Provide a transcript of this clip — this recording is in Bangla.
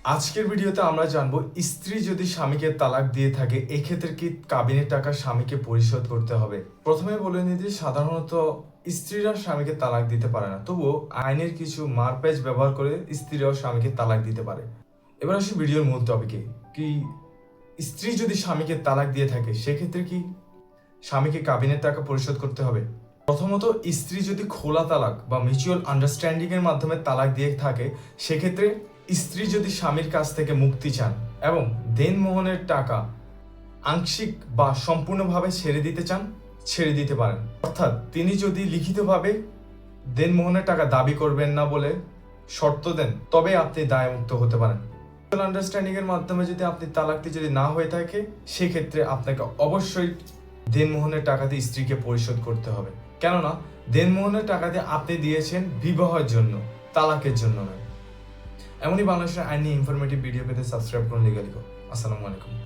আজকের ভিডিওতে আমরা জানবো স্ত্রী যদি স্বামীকে তালাক দিয়ে থাকে এক্ষেত্রে কি কাবিনের টাকা স্বামীকে পরিশোধ করতে হবে। প্রথমে বলে নিই যে সাধারণত স্ত্রীরা স্বামীকে তালাক দিতে পারে না, তবুও আইনের কিছু মারপ্যাচ ব্যবহার করে স্ত্রীরাও স্বামীকে তালাক দিতে পারে। এবার আসি ভিডিওর মূল টপিকে, কি স্ত্রী যদি স্বামীকে তালাক দিয়ে থাকে সেক্ষেত্রে কি স্বামীকে কাবিনের টাকা পরিশোধ করতে হবে। প্রথমত, স্ত্রী যদি খোলা তালাক বা মিউচুয়াল আন্ডারস্ট্যান্ডিং এর মাধ্যমে তালাক দিয়ে থাকে সেক্ষেত্রে স্ত্রী যদি স্বামীর কাছ থেকে মুক্তি চান এবং দেনমোহরের টাকা আংশিক বা সম্পূর্ণভাবে ছেড়ে দিতে চান, ছেড়ে দিতে পারেন। অর্থাৎ তিনি যদি লিখিতভাবে দেনমোহরের টাকা দাবি করবেন না বলে শর্ত দেন, তবে আপনি দায়মুক্ত হতে পারেন। মিউচুয়াল আন্ডারস্ট্যান্ডিং এর মাধ্যমে যদি আপনি তালাকটি যদি না হয়ে থাকে সেক্ষেত্রে আপনাকে অবশ্যই দেনমোহরের টাকাতে স্ত্রীকে পরিশোধ করতে হবে। কেননা দেনমোহরের টাকাতে আপনি দিয়েছেন বিবাহের জন্য, তালাকের জন্য নয়। এমনই বাংলাদেশের আইনি ইনফরমেটিভ ভিডিও পেতে সাবস্ক্রাইব করুন লিগালিকো। আসসালামু আলাইকুম।